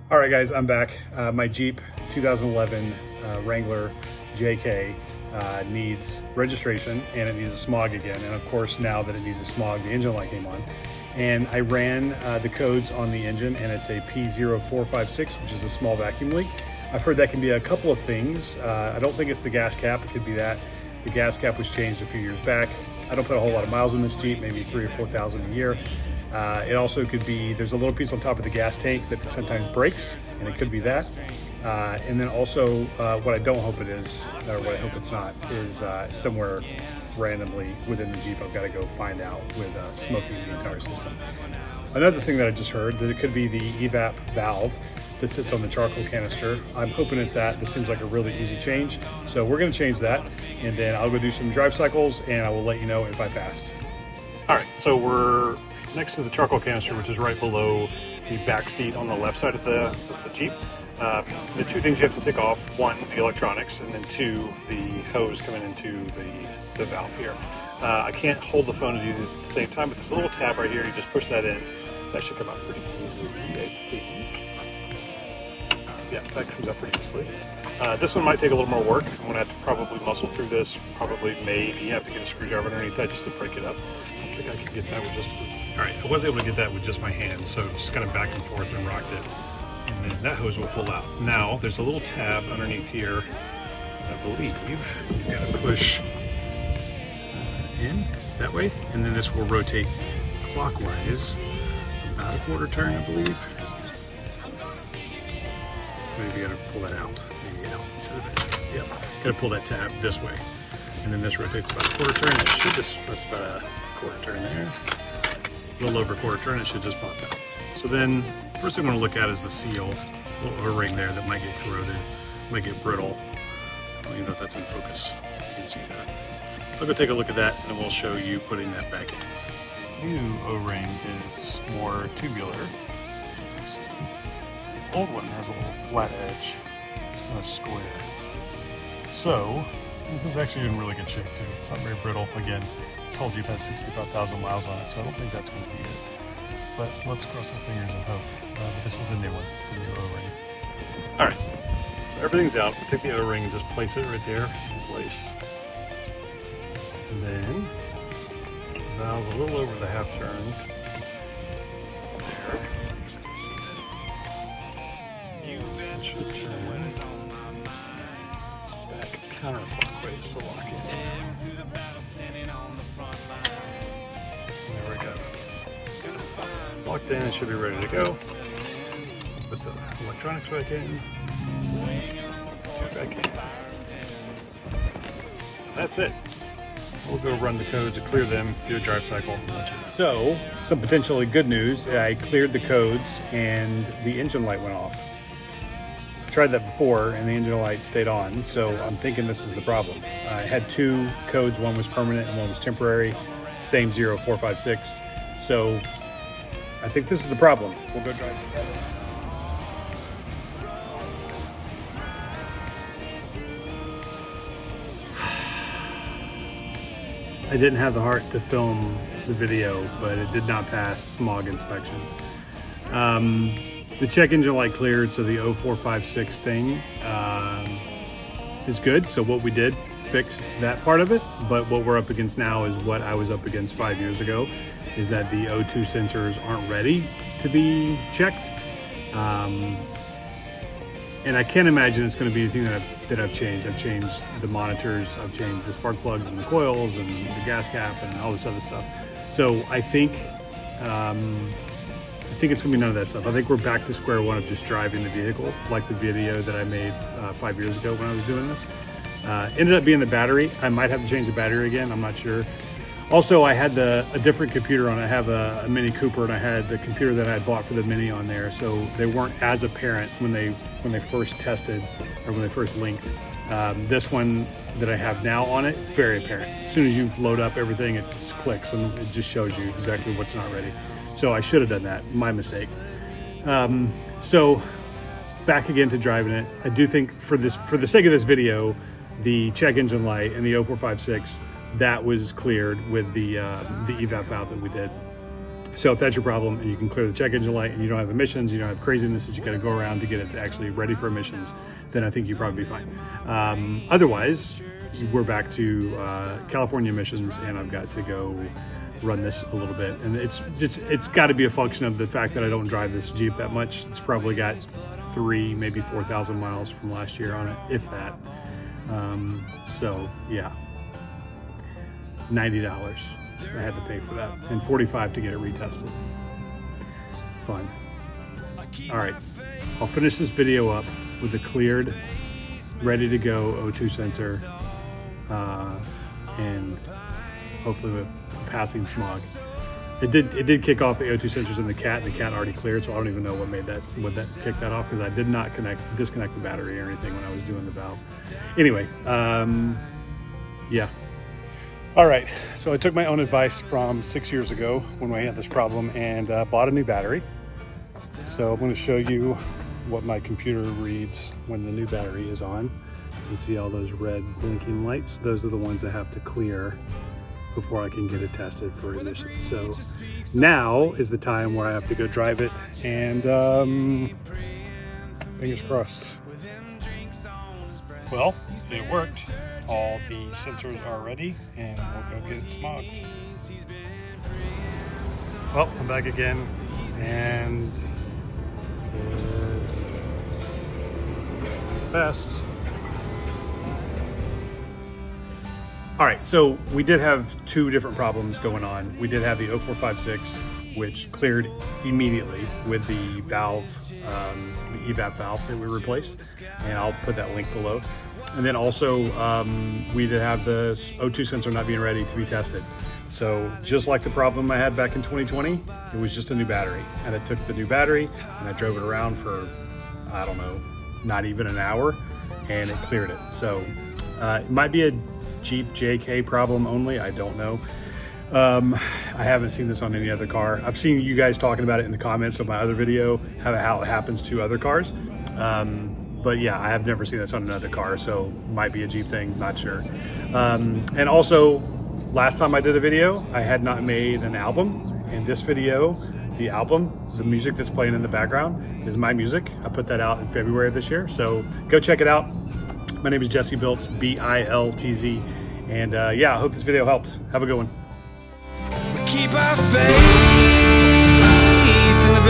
All right, guys, I'm back. My Jeep 2011 Wrangler JK needs registration and it needs a SMOG again. And of course, now that it needs a SMOG, the engine light came on. And I ran the codes on the engine and it's a P0456, which is a small vacuum leak. I've heard that can be a couple of things. I don't think it's the gas cap, it could be that. The gas cap was changed a few years back. I don't put a whole lot of miles on this Jeep, maybe 3,000 or 4,000 a year. It also could be, there's a little piece on top of the gas tank that sometimes breaks, and it could be that. And then also, what I don't hope it is, or what I hope it's not, is somewhere randomly within the Jeep I've got to go find out with smoking the entire system. Another thing that I just heard, that it could be the Evap valve that sits on the charcoal canister. I'm hoping it's that. This seems like a really easy change. So we're going to change that, and then I'll go do some drive cycles, and I will let you know if I passed. All right, so we're next to the charcoal canister, which is right below the back seat on the left side of the Jeep. The two things you have to take off, one, the electronics, and then two, the hose coming into the valve here. I can't hold the phone and do this at the same time, but there's a little tab right here. You just push that in. That should come out pretty easily, I think. Yeah, that comes out pretty easily. This one might take a little more work. I'm gonna have to probably muscle through this, probably maybe have to get a screwdriver underneath that just to break it up. I don't think I can get that with just, all right, I was able to get that with just my hands, so just kind of back and forth and rocked it. And then that hose will pull out. Now, there's a little tab underneath here, I believe you've got to push in that way, and then this will rotate clockwise, about a quarter turn, I believe. Maybe you got to pull that out, maybe out instead of it. Yep, got to pull that tab this way, and then this rotates about a quarter turn. It should just, that's about a quarter turn there. A little over a quarter turn, it should just pop out. So then, first thing I want to look at is the seal, little O-ring there that might get corroded, might get brittle. I don't even know if that's in focus. You can see that. I'll go take a look at that, and then we'll show you putting that back in. The new O-ring is more tubular. You can see. The old one has a little flat edge, it's kind of square. So, this is actually in really good shape too. It's not very brittle. Again, this whole Jeep has 65,000 miles on it, so I don't think that's going to be it. But let's cross our fingers and hope. This is the new one, the new O-ring. All right, so everything's out. We'll take the O-ring and just place it right there in place. And then, valve a little over the half turn. There, so you can see that. It should turn back counterclockwise to lock in. There we go. Locked in, it should be ready to go. Put the electronics back in. Back in. That's it. We'll go run the codes, clear them, do a drive cycle. So, some potentially good news. I cleared the codes and the engine light went off. I tried that before and the engine light stayed on, so I'm thinking this is the problem. I had two codes, one was permanent and one was temporary, same 0456. So I think this is the problem. We'll go drive it together. I didn't have the heart to film the video, but it did not pass SMOG inspection. The check engine light cleared, so the 0456 thing is good. So what we did, fixed that part of it, but what we're up against now is what I was up against 5 years ago, is that the O2 sensors aren't ready to be checked. And I can't imagine it's going to be anything that I've changed. I've changed the monitors, I've changed the spark plugs and the coils and the gas cap and all this other stuff. So I think it's going to be none of that stuff. I think we're back to square one of just driving the vehicle, like the video that I made 5 years ago when I was doing this. Ended up being the battery. I might have to change the battery again, I'm not sure. Also, I had a different computer on. I have a Mini Cooper, and I had the computer that I had bought for the Mini on there, so they weren't as apparent when they first tested or when they first linked. This one that I have now on it, it's very apparent. As soon as you load up everything, it just clicks and it just shows you exactly what's not ready. So I should have done that. My mistake. So back again to driving it. I do think for the sake of this video, the check engine light and the 0456, that was cleared with the evap valve that we did. So if that's your problem and you can clear the check engine light and you don't have emissions, you don't have craziness that you got to go around to get it actually ready for emissions, then I think you'd probably be fine. Otherwise, we're back to California emissions, and I've got to go run this a little bit. And it's got to be a function of the fact that I don't drive this Jeep that much. It's probably got 3,000, maybe 4,000 miles from last year on it, if that. So yeah, $90 I had to pay for that, and $45 to get it retested. Fun. All right, I'll finish this video up with the cleared, ready to go O2 sensor, and hopefully with passing smog. It did kick off the O2 sensors in the cat, and the cat already cleared, so I don't even know what kicked that off, because I did not disconnect the battery or anything when I was doing the valve. Anyway, yeah. All right, so I took my own advice from 6 years ago when we had this problem and bought a new battery. So I'm going to show you what my computer reads when the new battery is on. You can see all those red blinking lights. Those are the ones that have to clear before I can get it tested for emissions. So now is the time where I have to go drive it, and fingers crossed. Well, it worked. All the sensors are ready, and we'll go get it smogged. Well, I'm back again, and it passed. All right, so we did have two different problems going on. We did have the 0456, which cleared immediately with the valve, the Evap valve that we replaced, and I'll put that link below. And then also we did have the O2 sensor not being ready to be tested. So just like the problem I had back in 2020, it was just a new battery. And I took the new battery and I drove it around for, I don't know, not even an hour, and it cleared it. So it might be a Jeep JK problem only, I don't know. I haven't seen this on any other car. I've seen you guys talking about it in the comments of my other video, how it happens to other cars. But yeah, I have never seen this on another car, so might be a Jeep thing, not sure. And also, last time I did a video, I had not made an album. In this video, the album, the music that's playing in the background is my music. I put that out in February of this year, so go check it out. My name is Jesse Biltz, B-I-L-T-Z. And yeah, I hope this video helped. Have a good one. We keep our faith in the